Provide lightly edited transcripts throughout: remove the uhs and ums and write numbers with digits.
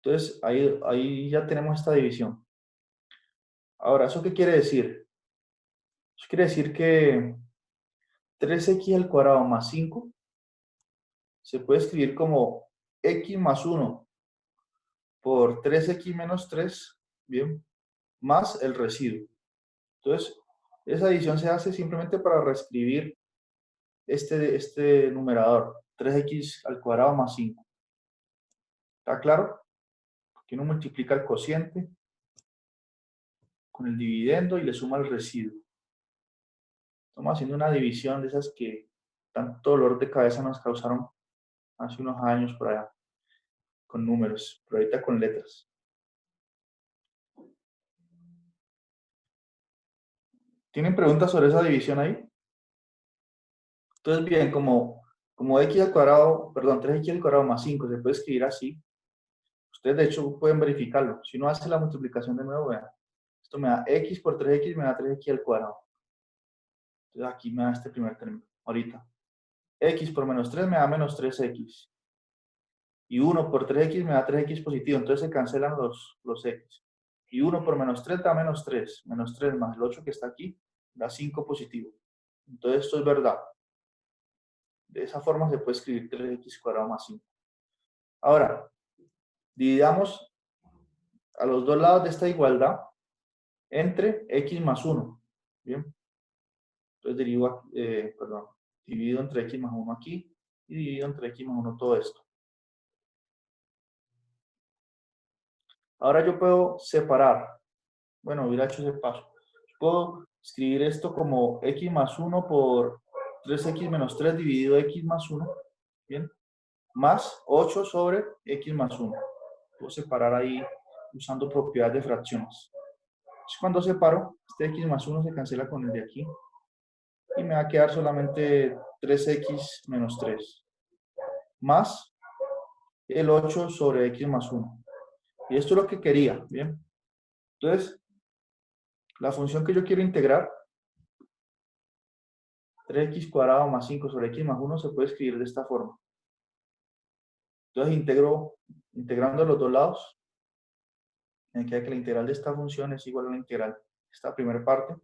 Entonces, ahí ya tenemos esta división. Ahora, ¿eso qué quiere decir? Eso quiere decir que 3x al cuadrado más 5 se puede escribir como x más 1 por 3x menos 3, bien, más el residuo. Entonces, esa división se hace simplemente para reescribir este numerador, 3x al cuadrado más 5. ¿Está claro? Aquí uno multiplica el cociente con el dividendo y le suma el residuo. Estamos haciendo una división de esas que tanto dolor de cabeza nos causaron hace unos años por allá, con números, pero ahorita con letras. ¿Tienen preguntas sobre esa división ahí? Entonces, bien, como x al cuadrado, perdón, 3x al cuadrado más 5 se puede escribir así. Ustedes, de hecho, pueden verificarlo. Si uno hace la multiplicación de nuevo, vean. Esto me da x por 3x, me da 3x al cuadrado. Entonces, aquí me da este primer término, ahorita. X por menos 3 me da menos 3x. Y 1 por 3x me da 3x positivo, entonces se cancelan los x. Y 1 por menos 3 da menos 3. Menos 3 más el 8 que está aquí da 5 positivo. Entonces esto es verdad. De esa forma se puede escribir 3x cuadrado más 5. Ahora, dividamos a los dos lados de esta igualdad entre x más 1. Bien. Entonces divido entre x más 1 aquí y divido entre x más 1 todo esto. Ahora yo puedo separar. Bueno, hubiera hecho ese paso. Puedo escribir esto como x más 1 por 3x menos 3 dividido x más 1, ¿bien? Más 8 sobre x más 1. Puedo separar ahí usando propiedades de fracciones. Entonces, cuando separo, este x más 1 se cancela con el de aquí y me va a quedar solamente 3x menos 3 más el 8 sobre x más 1. Y esto es lo que quería, ¿bien? Entonces, la función que yo quiero integrar, 3x cuadrado más 5 sobre x más 1, se puede escribir de esta forma. Entonces integrando los dos lados, me queda que la integral de esta función es igual a la integral de esta primera parte,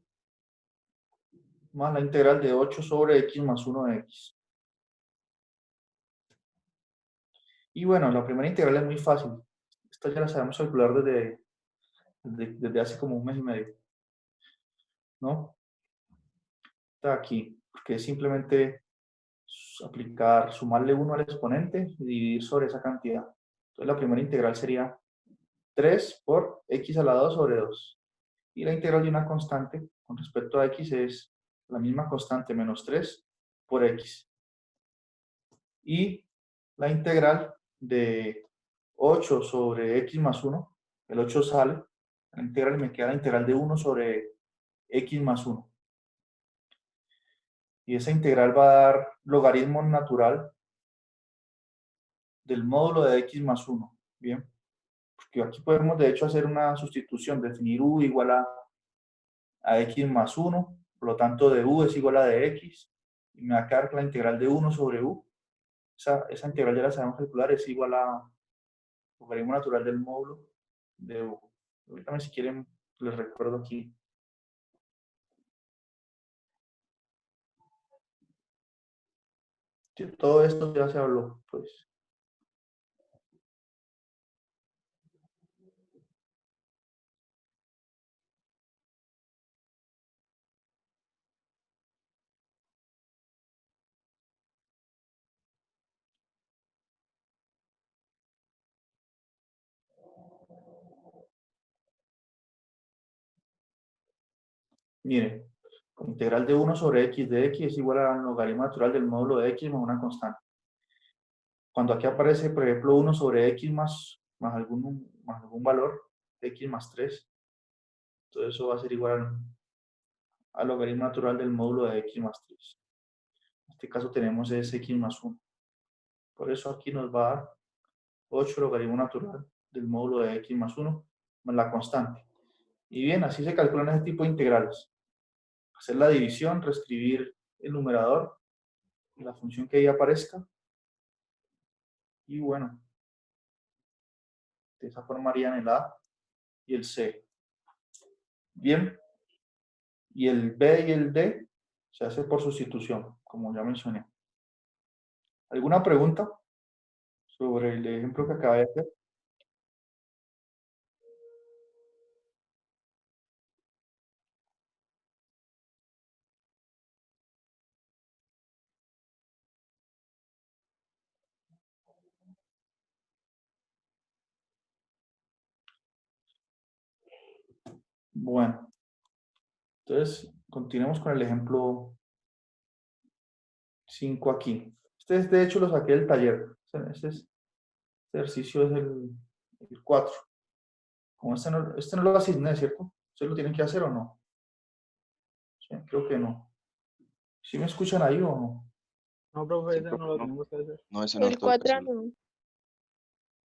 más la integral de 8 sobre x más 1 de x. Y bueno, la primera integral es muy fácil. Esta ya la sabemos calcular desde hace como un mes y medio, ¿no? Está aquí, porque es simplemente sumarle 1 al exponente y dividir sobre esa cantidad. Entonces la primera integral sería 3 por x a la 2 sobre 2. Y la integral de una constante con respecto a x es la misma constante menos 3 por x. Y la integral de 8 sobre x más 1, el 8 sale, la integral me queda la integral de 1 sobre x más 1. Y esa integral va a dar logaritmo natural del módulo de x más 1. Bien, porque aquí podemos de hecho hacer una sustitución, definir u igual a x más 1, por lo tanto de u es igual a de x, y me va a quedar la integral de 1 sobre u. Esa integral ya la sabemos calcular, es igual a logaritmo natural del módulo de u. Ahorita si quieren les recuerdo aquí. Que todo esto ya se habló, pues. Miren, integral de 1 sobre x de x es igual al logaritmo natural del módulo de x más una constante. Cuando aquí aparece, por ejemplo, 1 sobre x más algún valor, x más 3, todo eso va a ser igual al logaritmo natural del módulo de x más 3. En este caso tenemos es x más 1. Por eso aquí nos va a dar 8 logaritmo natural del módulo de x más 1 más la constante. Y bien, así se calculan ese tipo de integrales. Hacer la división, reescribir el numerador, la función que ahí aparezca. Y bueno, De esa forma harían el A y el C. Bien. Y el B y el D se hace por sustitución, como ya mencioné. ¿Alguna pregunta sobre el ejemplo que acabé de hacer? Bueno, entonces continuemos con el ejemplo 5 aquí. Este, de hecho, lo saqué del taller. Este ejercicio es el 4. Como este no lo asigné, ¿cierto? ¿Ustedes lo tienen que hacer o no? Sí, creo que no. ¿Sí me escuchan ahí o no? No, profe, Sí, ese no profe, lo no. tenemos que hacer. No, ese no El toca, 4 sí. no.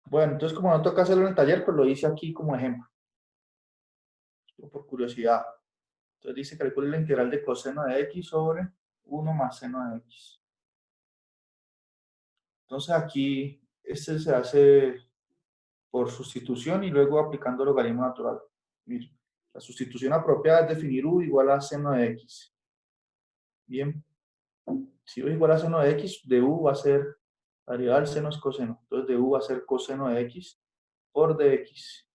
Bueno, entonces como no toca hacerlo en el taller, pues lo hice aquí como ejemplo, por curiosidad. Entonces dice calcule la integral de coseno de x sobre 1 más seno de x. Entonces aquí este se hace por sustitución y luego aplicando el logaritmo natural. Mire, la sustitución apropiada es definir u igual a seno de x. Bien, si u igual a seno de x, de u va a ser, la derivada del seno es coseno. Entonces de u va a ser coseno de x por dx.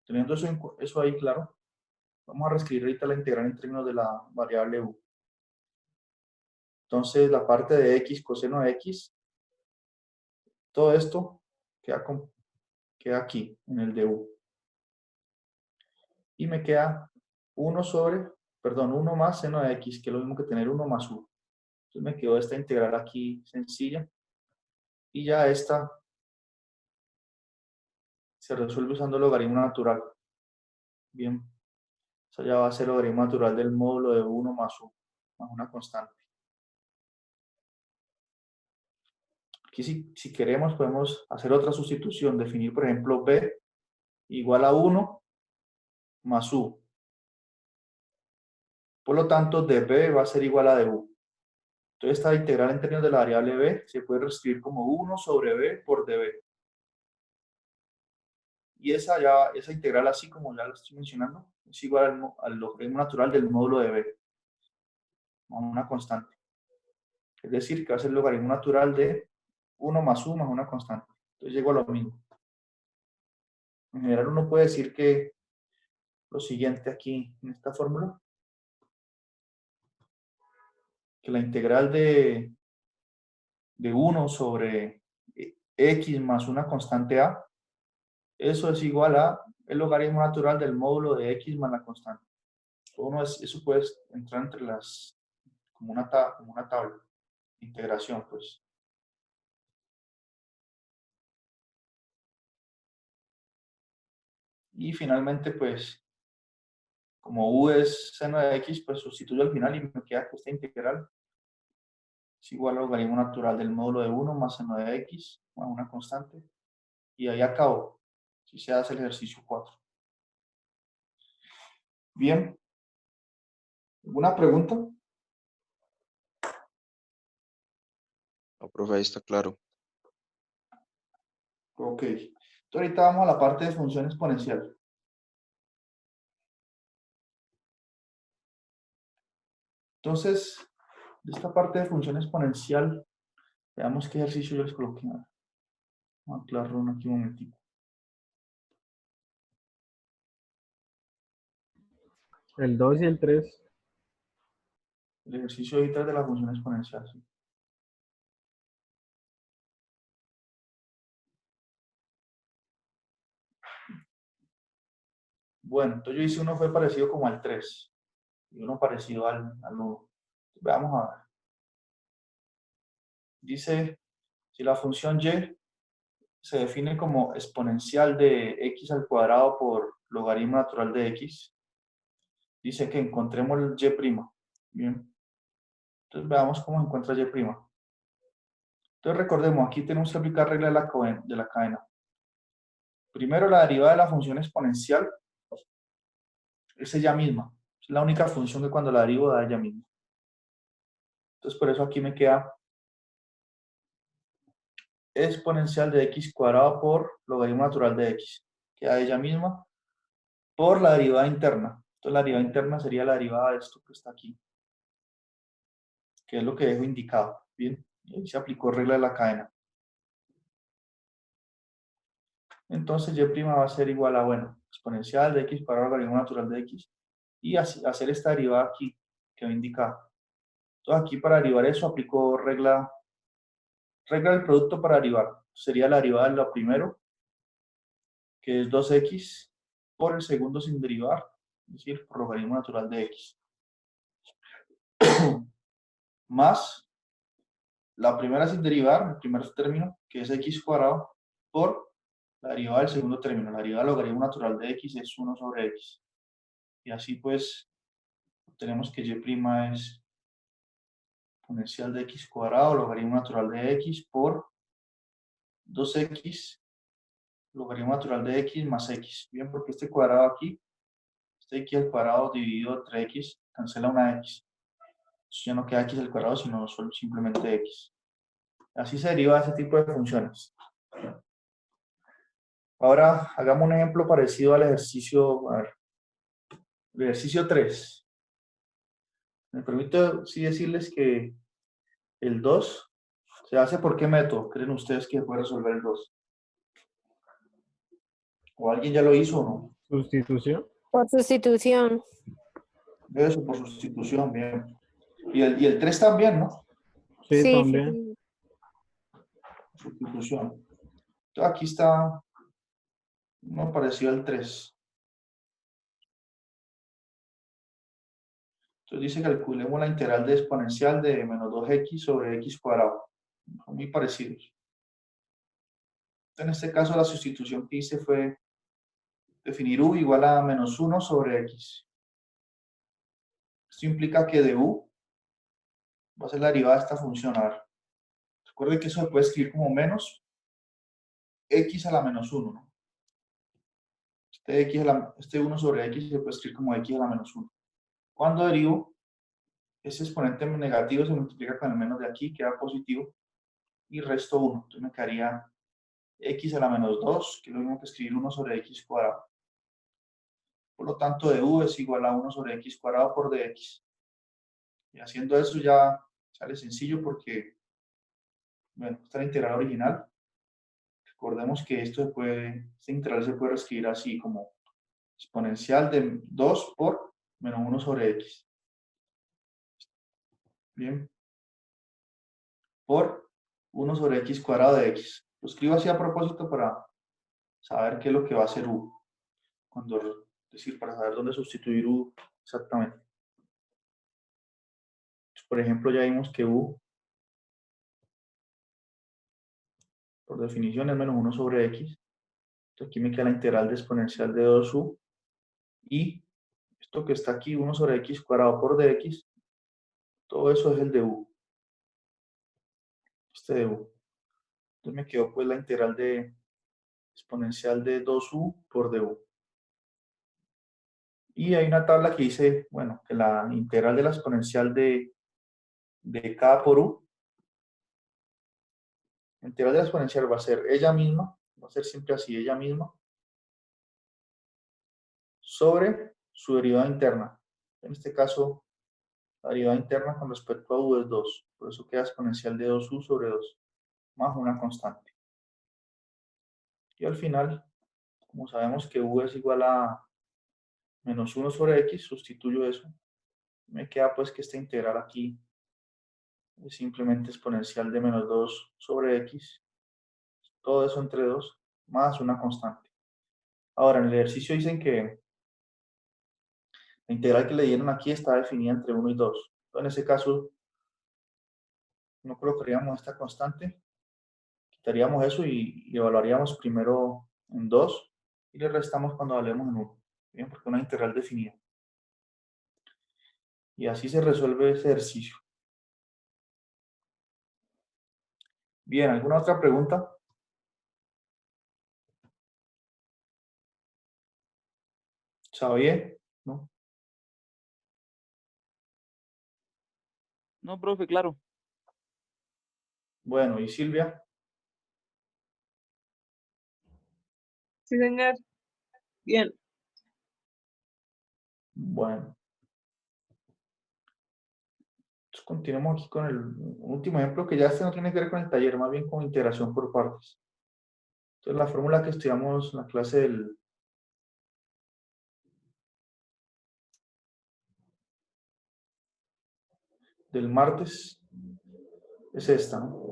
Teniendo eso ahí claro, vamos a reescribir ahorita la integral en términos de la variable u. Entonces la parte de x coseno de x, todo esto queda aquí, en el de u. Y me queda 1 más seno de x, que es lo mismo que tener 1 más u. Entonces me quedó esta integral aquí sencilla. Y ya esta se resuelve usando el logaritmo natural. Bien, eso ya va a ser el logaritmo natural del módulo de 1 más u, más una constante. Aquí si queremos podemos hacer otra sustitución, definir por ejemplo b igual a 1 más u. Por lo tanto, de b va a ser igual a de u. Entonces, esta integral en términos de la variable b se puede reescribir como 1 sobre b por db. Y esa integral, así como ya lo estoy mencionando, es igual al logaritmo natural del módulo de b, a una constante. Es decir, que va a ser el logaritmo natural de 1 más u más una constante. Entonces, llego a lo mismo. En general, uno puede decir que lo siguiente aquí, en esta fórmula, que la integral de 1 sobre x más una constante a, eso es igual a el logaritmo natural del módulo de x más la constante. Eso puede entrar entre las, como una tabla, integración, pues. Y finalmente, pues, como u es seno de x, pues sustituyo al final y me queda que esta integral es igual al logaritmo natural del módulo de 1 más seno de x más una constante. Y ahí acabo, si se hace el ejercicio 4. Bien. ¿Alguna pregunta? No, profe, ahí está claro. Ok. Entonces ahorita vamos a la parte de función exponencial. Entonces, de esta parte de función exponencial, veamos qué ejercicio yo les coloqué. Vamos a aclararlo aquí un momentito. El 2 y el 3. El ejercicio ahorita es de la función exponencial. ¿Sí? Bueno, entonces yo hice uno fue parecido como al 3 y uno parecido al 1. Veamos a ver. Dice, si la función y se define como exponencial de x al cuadrado por logaritmo natural de x, dice que encontremos el y'. Bien. Entonces veamos cómo se encuentra y'. Entonces recordemos, aquí tenemos que aplicar regla de la cadena. Primero, la derivada de la función exponencial es ella misma. Es la única función que cuando la derivo da ella misma. Entonces por eso aquí me queda exponencial de x cuadrado por logaritmo natural de x. Queda ella misma por la derivada interna. Entonces la derivada interna sería la derivada de esto que está aquí, que es lo que dejo indicado. Bien, y ahí se aplicó regla de la cadena. Entonces y' va a ser igual a, bueno, exponencial de x cuadrado logaritmo natural de x, y así, hacer esta derivada aquí, que va indicado. Entonces aquí para derivar eso aplico regla del producto para derivar. Sería la derivada de lo primero, que es 2x, por el segundo sin derivar, es decir, por logaritmo natural de x. Más la primera sin derivar, el primer término, que es x cuadrado, por la derivada del segundo término. La derivada del logaritmo natural de x es 1 sobre x. Y así pues, tenemos que y' es exponencial de x cuadrado, logaritmo natural de x, por 2x, logaritmo natural de x más x. Bien, porque este cuadrado aquí, este x al cuadrado dividido entre x, cancela una x. Entonces ya no queda x al cuadrado, sino solo simplemente x. Así se deriva ese tipo de funciones. Ahora hagamos un ejemplo parecido al ejercicio, a ver, el ejercicio 3. Me permito sí decirles que el 2 se hace por qué método. ¿Creen ustedes que puede resolver el 2? ¿O alguien ya lo hizo o no? Sustitución. Por sustitución. Eso, por sustitución, bien. Y el 3 también, ¿no? Sí, Sí, también. sí. Sustitución. Entonces aquí está uno parecido al 3. Entonces dice calculemos la integral de exponencial de menos 2x sobre x cuadrado. Son muy parecidos. En este caso la sustitución que hice fue definir u igual a menos 1 sobre x. Esto implica que de u va a ser la derivada de esta función. A ver, recuerden que eso se puede escribir como menos x a la menos 1, ¿no? Este 1 sobre x se puede escribir como x a la menos 1. Cuando derivo, ese exponente negativo se multiplica con el menos de aquí, queda positivo, y resto 1. Entonces me quedaría x a la menos 2, que es lo mismo que escribir 1 sobre x cuadrado. Por lo tanto, de u es igual a 1 sobre x cuadrado por dx. Y haciendo eso ya sale sencillo porque, bueno, esta es la integral original. Recordemos que esta integral se puede escribir así como exponencial de 2 por menos 1 sobre x. Bien. Por 1 sobre x cuadrado de x. Lo escribo así a propósito para saber qué es lo que va a hacer u. Es decir, para saber dónde sustituir u exactamente. Por ejemplo, ya vimos que u, por definición, es menos 1 sobre x. Entonces aquí me queda la integral de exponencial de 2u. Y esto que está aquí, 1 sobre x cuadrado por dx, todo eso es el de u. Este de u. Entonces me quedó pues la integral de exponencial de 2u por du. Y hay una tabla que dice, bueno, que la integral de la exponencial de k por u, la integral de la exponencial va a ser ella misma, va a ser siempre así, ella misma, sobre su derivada interna. En este caso, la derivada interna con respecto a u es 2, por eso queda exponencial de 2u sobre 2, más una constante. Y al final, como sabemos que u es igual a menos 1 sobre x, sustituyo eso. Me queda pues que esta integral aquí es simplemente exponencial de menos 2 sobre x, todo eso entre 2, más una constante. Ahora, en el ejercicio dicen que la integral que le dieron aquí está definida entre 1 y 2. Entonces, en ese caso, no colocaríamos esta constante, quitaríamos eso y evaluaríamos primero en 2 y le restamos cuando valemos en 1. Bien, porque es una integral definida. Y así se resuelve ese ejercicio. Bien, ¿alguna otra pregunta? ¿Sabía? ¿No? No, profe, claro. Bueno, ¿y Silvia? Sí, señor. Bien. Bueno, entonces continuemos aquí con el último ejemplo, que ya este no tiene que ver con el taller, más bien con integración por partes. Entonces, la fórmula que estudiamos en la clase del martes es esta, ¿no?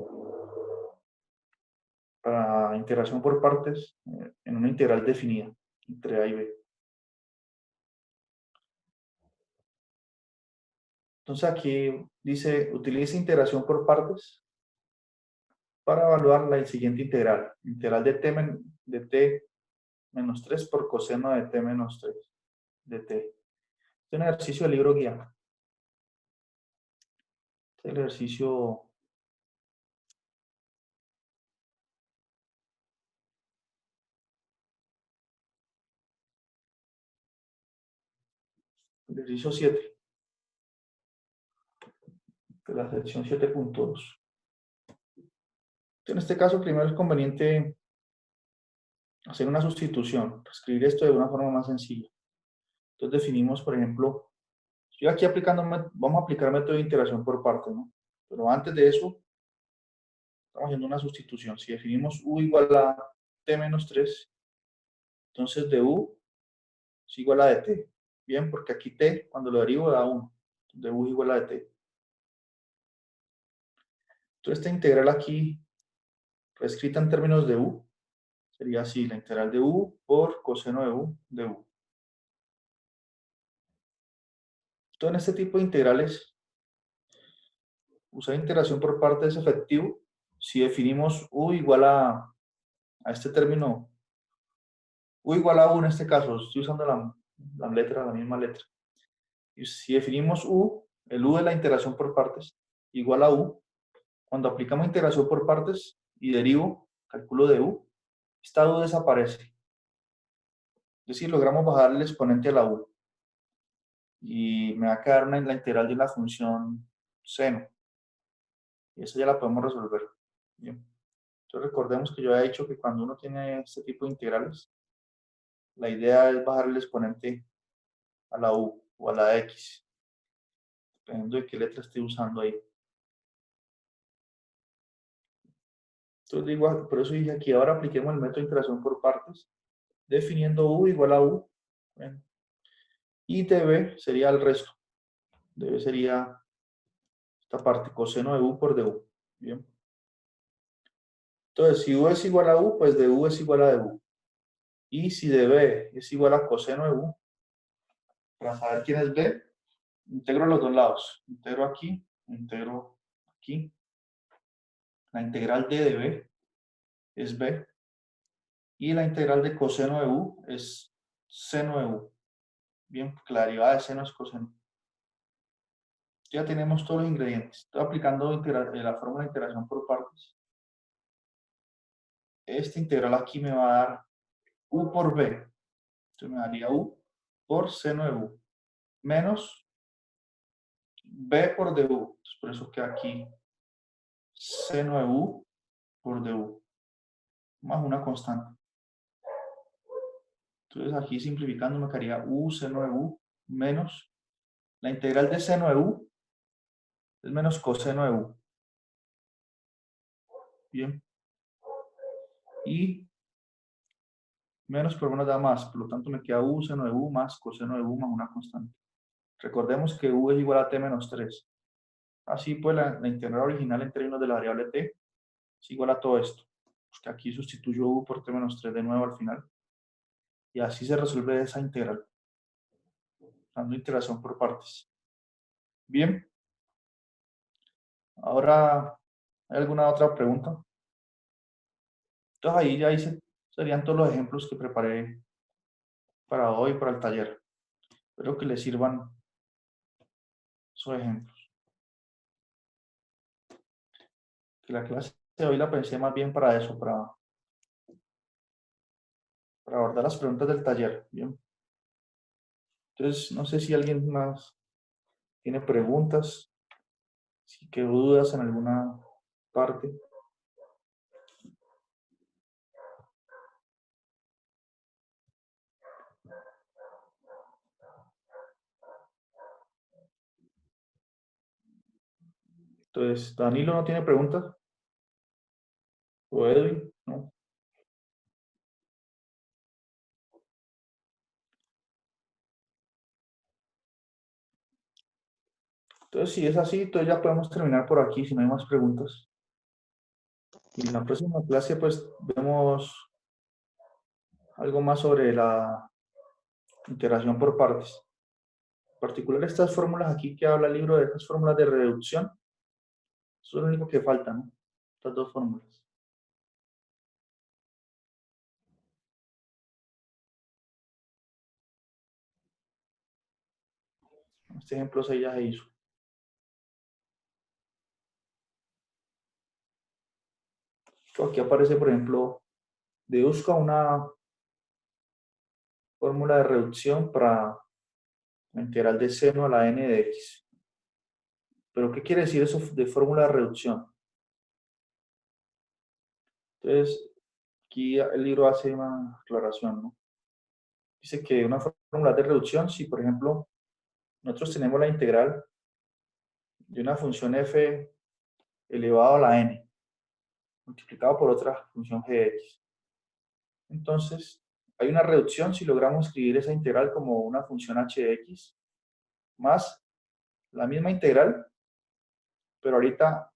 Para integración por partes en una integral definida entre A y B. Entonces aquí dice, utiliza integración por partes para evaluar la siguiente integral. Integral de t menos 3 por coseno de t menos 3 de t. Este es un ejercicio del libro guía. Este es el ejercicio 7 de la sección 7.2. En este caso, primero es conveniente hacer una sustitución, escribir esto de una forma más sencilla. Entonces definimos, por ejemplo, estoy aquí aplicando, vamos a aplicar método de integración por partes, ¿no? Pero antes de eso, estamos haciendo una sustitución. Si definimos u igual a t menos 3, entonces de u es igual a de t. Bien, porque aquí t, cuando lo derivo, da 1. De u es igual a de t. Entonces esta integral aquí, reescrita en términos de u, sería así, la integral de u por coseno de u. Entonces en este tipo de integrales, usar integración por partes es efectivo si definimos u igual a este término, u igual a 1 en este caso, estoy usando la letra, la misma letra. Y si definimos u, el u de la integración por partes, igual a u, cuando aplicamos integración por partes y derivo, cálculo de u, esta u desaparece. Es decir, logramos bajar el exponente a la u. Y me va a quedar la integral de la función seno. Y esa ya la podemos resolver. Bien. Entonces recordemos que yo había dicho que cuando uno tiene este tipo de integrales, la idea es bajar el exponente a la u o a la x, dependiendo de qué letra esté usando ahí. Entonces digo, por eso dije aquí, ahora apliquemos el método de integración por partes, definiendo u igual a u. Bien. Y db sería el resto. Db sería esta parte, coseno de u por du. Bien. Entonces, si u es igual a u, pues du es igual a du. Y si db es igual a coseno de u, para saber quién es b, integro los dos lados. Integro aquí, integro aquí. La integral de b es b. Y la integral de coseno de u es seno de u. Bien, porque la derivada de seno es coseno. Ya tenemos todos los ingredientes. Estoy aplicando la fórmula de integración por partes. Esta integral aquí me va a dar u por b. Entonces me daría u por seno de u. Menos b por du. Entonces por eso queda aquí seno de u por du. Más una constante. Entonces aquí simplificando me quedaría u seno de u menos la integral de seno de u es menos coseno de u. Bien. Y menos por menos da más. Por lo tanto me queda u seno de u más coseno de u más una constante. Recordemos que u es igual a t menos 3. Así pues la integral original en términos de la variable t es igual a todo esto. Porque aquí sustituyo u por t menos 3 de nuevo al final. Y así se resuelve esa integral. Dando integración por partes. Bien. Ahora, ¿hay alguna otra pregunta? Entonces ahí ya serían todos los ejemplos que preparé para hoy, para el taller. Espero que les sirvan esos ejemplos. Que la clase de hoy la pensé más bien para eso, para abordar las preguntas del taller. Bien. Entonces, no sé si alguien más tiene preguntas, si quedó dudas en alguna parte. Entonces, Danilo no tiene preguntas. ¿O Edwin? No. Entonces, si es así, entonces ya podemos terminar por aquí, si no hay más preguntas. Y en la próxima clase, pues, vemos algo más sobre la integración por partes. En particular, estas fórmulas aquí que habla el libro de estas fórmulas de reducción, eso es lo único que falta, ¿no? Estas dos fórmulas. Este ejemplo 6 ya se hizo. Aquí aparece, por ejemplo, deduzca una fórmula de reducción para la integral de seno a la n de x. ¿Pero qué quiere decir eso de fórmula de reducción? Entonces, aquí el libro hace una aclaración, ¿no? Dice que una fórmula de reducción, si por ejemplo nosotros tenemos la integral de una función f elevado a la n, multiplicado por otra función g de x. Entonces, hay una reducción si logramos escribir esa integral como una función h de x, más la misma integral, pero ahorita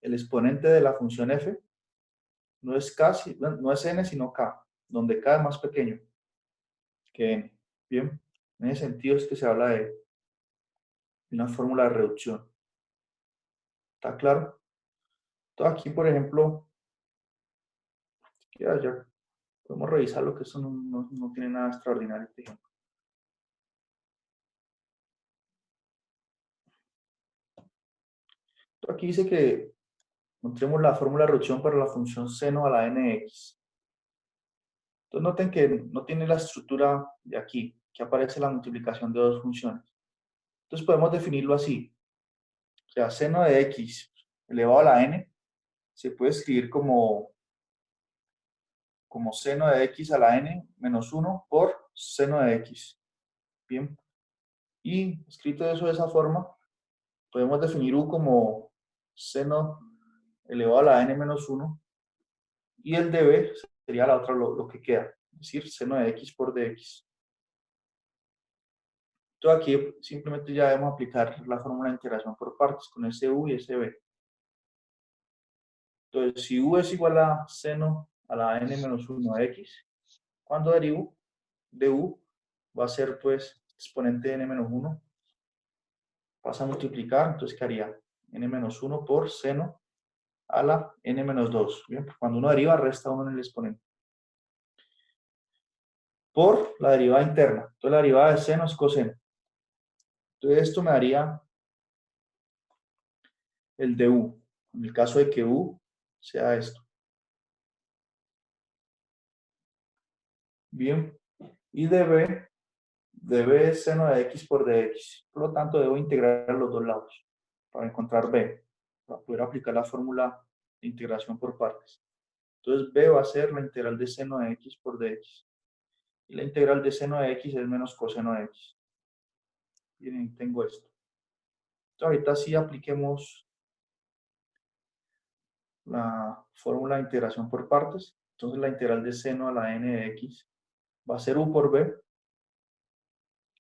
el exponente de la función f no es k, no es n, sino k, donde k es más pequeño que n. Bien, en ese sentido es que se habla de una fórmula de reducción. ¿Está claro? Entonces aquí, por ejemplo, ya podemos revisar lo que eso no tiene nada extraordinario, este ejemplo. Entonces aquí dice que encontremos la fórmula de reducción para la función seno a la n de x. Entonces noten que no tiene la estructura de aquí, que aparece la multiplicación de dos funciones. Entonces podemos definirlo así. O sea, seno de x elevado a la n se puede escribir como seno de x a la n menos 1 por seno de x. Bien. Y escrito eso de esa forma, podemos definir u como seno elevado a la n menos 1 y el db sería la otra, lo que queda, es decir, seno de x por dx. Entonces aquí simplemente ya debemos aplicar la fórmula de integración por partes con ese u y ese b. Entonces, si u es igual a seno a la n menos 1 de x, cuando derivo de u va a ser pues exponente de n menos 1, pasa a multiplicar, entonces quedaría n menos 1 por seno a la n menos 2. Bien, cuando uno deriva, resta 1 en el exponente. Por la derivada interna. Entonces la derivada de seno es coseno. Entonces esto me daría el de u, en el caso de que u sea esto. Bien, y db es seno de x por dx. Por lo tanto, debo integrar los dos lados para encontrar b, para poder aplicar la fórmula de integración por partes. Entonces b va a ser la integral de seno de x por dx. Y la integral de seno de x es menos coseno de x. Bien, tengo esto. Entonces, ahorita sí apliquemos la fórmula de integración por partes. Entonces la integral de seno a la n de x va a ser u por b,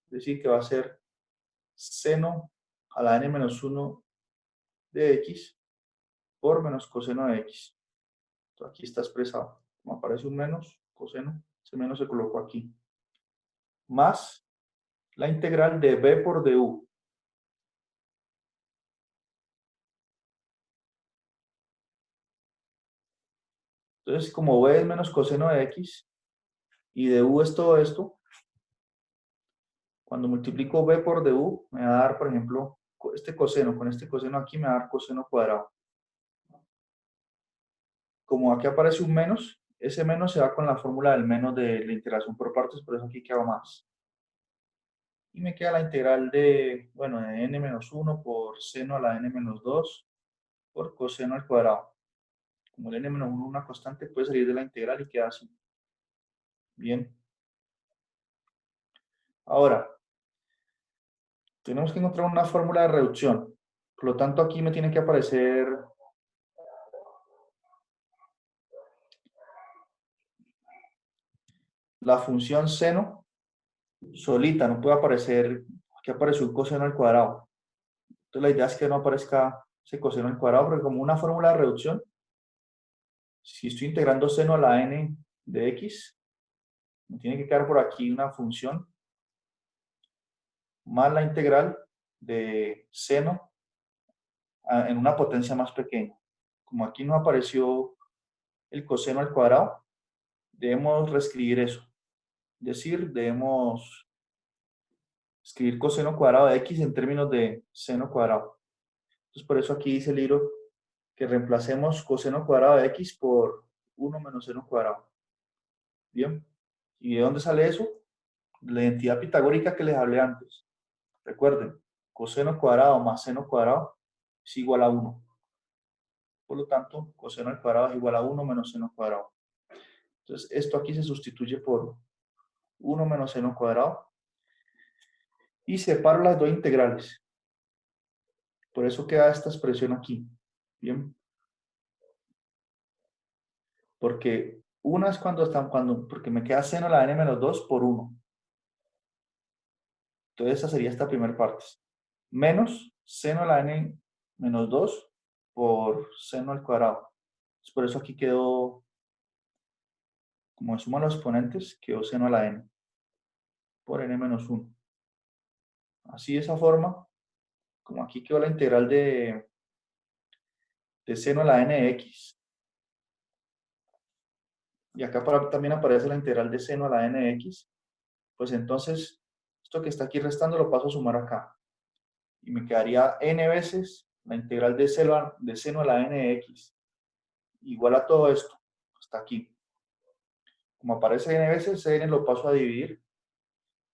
es decir, que va a ser seno a la n menos 1 de x por menos coseno de x. Entonces, aquí está expresado. Como aparece un menos, coseno, ese menos se colocó aquí. Más la integral de b por du. Entonces, como b es menos coseno de x y du es todo esto, cuando multiplico b por du, me va a dar, por ejemplo, este coseno, con este coseno aquí me va a dar coseno cuadrado. Como aquí aparece un menos, ese menos se va con la fórmula del menos de la integración por partes, por eso aquí queda más. Y me queda la integral de, bueno, de n menos 1 por seno a la n menos 2 por coseno al cuadrado. Como el n menos 1 es una constante, puede salir de la integral y queda así. Bien. Ahora, tenemos que encontrar una fórmula de reducción. Por lo tanto, aquí me tiene que aparecer la función seno solita, no puede aparecer, aquí apareció un coseno al cuadrado. Entonces la idea es que no aparezca ese coseno al cuadrado, porque como una fórmula de reducción, si estoy integrando seno a la n de x, me tiene que quedar por aquí una función más la integral de seno en una potencia más pequeña. Como aquí no apareció el coseno al cuadrado, debemos reescribir eso. Es decir, debemos escribir coseno cuadrado de x en términos de seno cuadrado. Entonces, por eso aquí dice el libro que reemplacemos coseno cuadrado de x por 1 menos seno cuadrado. Bien. ¿Y de dónde sale eso? La identidad pitagórica que les hablé antes. Recuerden, coseno cuadrado más seno cuadrado es igual a 1. Por lo tanto, coseno al cuadrado es igual a 1 menos seno cuadrado. Entonces, esto aquí se sustituye por 1 menos seno cuadrado. Y separo las dos integrales. Por eso queda esta expresión aquí. Bien. Porque una es porque me queda seno a la n menos 2 por 1. Entonces esa sería esta primera parte. Menos seno a la n menos 2 por seno al cuadrado. Entonces, por eso aquí quedó, como suma los exponentes, quedó seno a la n por n menos 1. Así de esa forma, como aquí quedó la integral de seno a la n de x. Y acá también aparece la integral de seno a la n de x. Pues entonces, esto que está aquí restando lo paso a sumar acá. Y me quedaría n veces la integral de seno a la n de x. Igual a todo esto, hasta aquí. Como aparece n veces, n lo paso a dividir.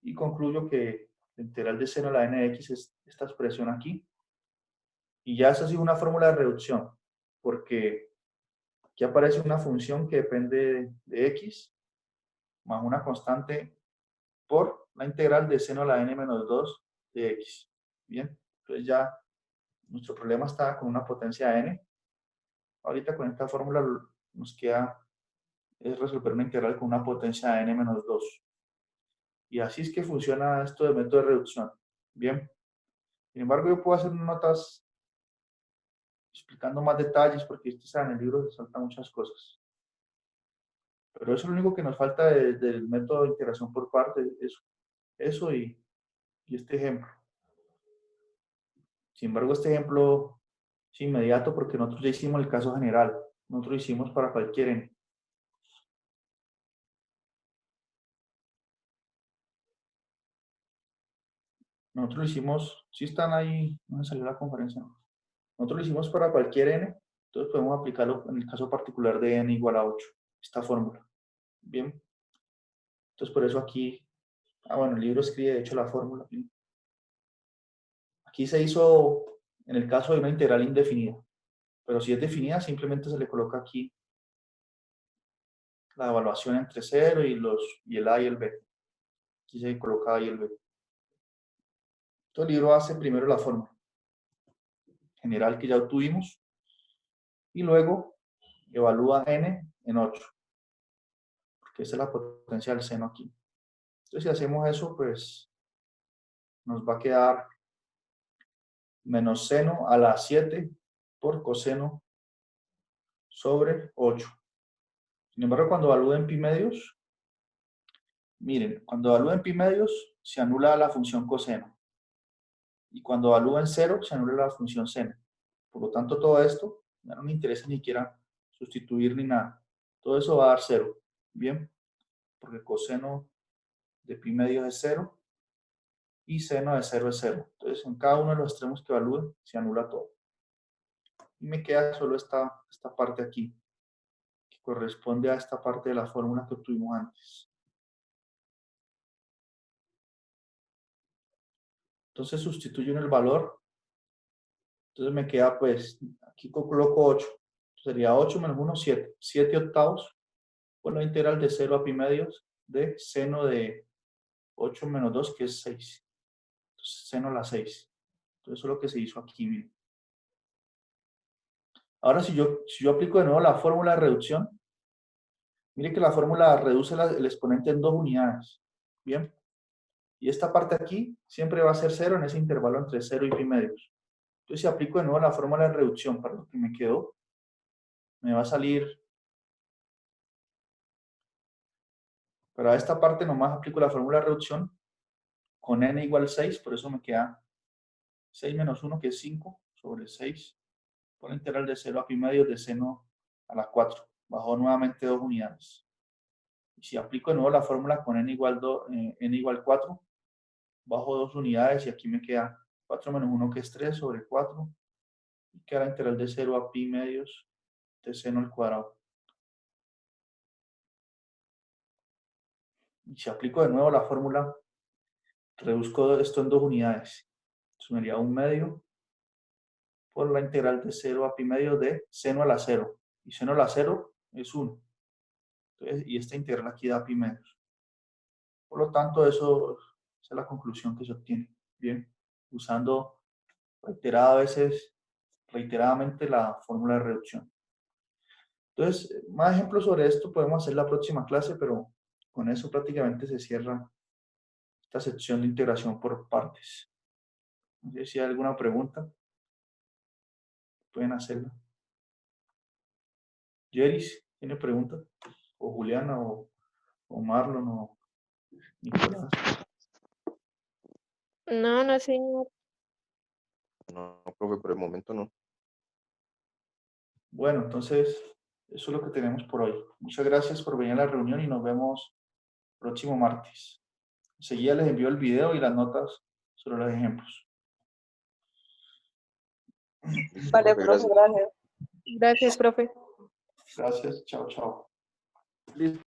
Y concluyo que la integral de seno a la n de x es esta expresión aquí. Y ya esa ha sido una fórmula de reducción. Porque aquí aparece una función que depende de x más una constante por la integral de seno a la n menos 2 de x. Bien, entonces ya nuestro problema está con una potencia n. Ahorita con esta fórmula nos queda es resolver una integral con una potencia de n menos 2. Y así es que funciona esto del método de reducción. Bien. Sin embargo, yo puedo hacer notas explicando más detalles porque en el libro se saltan muchas cosas. Pero eso es lo único que nos falta del método de integración por partes. Eso y este ejemplo. Sin embargo, este ejemplo es inmediato porque nosotros ya hicimos el caso general. Nosotros lo hicimos para cualquier n. Nosotros lo hicimos, si están ahí, no me salió la conferencia. Nosotros lo hicimos para cualquier n, entonces podemos aplicarlo en el caso particular de n igual a 8, esta fórmula. Bien. Entonces por eso aquí, bueno, el libro escribe de hecho la fórmula. Aquí se hizo en el caso de una integral indefinida, pero si es definida simplemente se le coloca aquí la evaluación entre 0 y el a y el b. Aquí se coloca a y el b. Entonces el libro hace primero la fórmula general que ya obtuvimos y luego evalúa n en 8, porque esa es la potencia del seno aquí. Entonces si hacemos eso, pues nos va a quedar menos seno a la 7 por coseno sobre 8. Sin embargo, cuando evalúo en pi medios, miren, cuando evalúo en pi medios se anula la función coseno. Y cuando evalúo en 0 se anula la función seno. Por lo tanto, todo esto ya no me interesa ni siquiera sustituir ni nada. Todo eso va a dar 0. Bien, porque coseno de pi medios es 0 y seno de 0 es 0. Entonces, en cada uno de los extremos que evalúe se anula todo. Y me queda solo esta parte aquí, que corresponde a esta parte de la fórmula que obtuvimos antes. Entonces sustituyo en el valor. Entonces me queda pues, aquí coloco 8. Sería 8 menos 1, 7. 7 octavos por la integral de 0 a pi medios de seno de 8 menos 2, que es 6. Entonces seno a la 6. Entonces eso es lo que se hizo aquí. Miren. Ahora, si yo aplico de nuevo la fórmula de reducción, mire que la fórmula reduce el exponente en 2 unidades. Bien. Y esta parte aquí siempre va a ser 0 en ese intervalo entre 0 y pi medios. Entonces, si aplico de nuevo la fórmula de reducción para lo que me quedó, me va a salir, para esta parte nomás aplico la fórmula de reducción con n igual 6, por eso me queda 6 menos 1, que es 5, sobre 6, por la integral de 0 a pi medios de seno a la 4. Bajó nuevamente 2 unidades. Y si aplico de nuevo la fórmula con n igual 4, bajo 2 unidades y aquí me queda 4 menos 1, que es 3, sobre 4. Y queda la integral de 0 a pi medios de seno al cuadrado. Y si aplico de nuevo la fórmula, reduzco esto en 2 unidades. Sumaría 1 medio por la integral de 0 a pi medios de seno a la 0. Y seno a la 0 es 1. Entonces, y esta integral aquí da pi medios. Por lo tanto, esa es la conclusión que se obtiene. Bien, usando reiteradamente la fórmula de reducción. Entonces, más ejemplos sobre esto podemos hacer la próxima clase, pero con eso prácticamente se cierra esta sección de integración por partes. No sé si hay alguna pregunta, pueden hacerla. Jeris, ¿tiene pregunta? O Juliana, o Marlon, o Nicolás. No, no, señor. No, profe, por el momento no. Bueno, entonces, eso es lo que tenemos por hoy. Muchas gracias por venir a la reunión y nos vemos próximo martes. Enseguida les envío el video y las notas sobre los ejemplos. Listo, Vale, profe, profe, gracias. gracias. Gracias, profe. Gracias, chao, chao. Listo.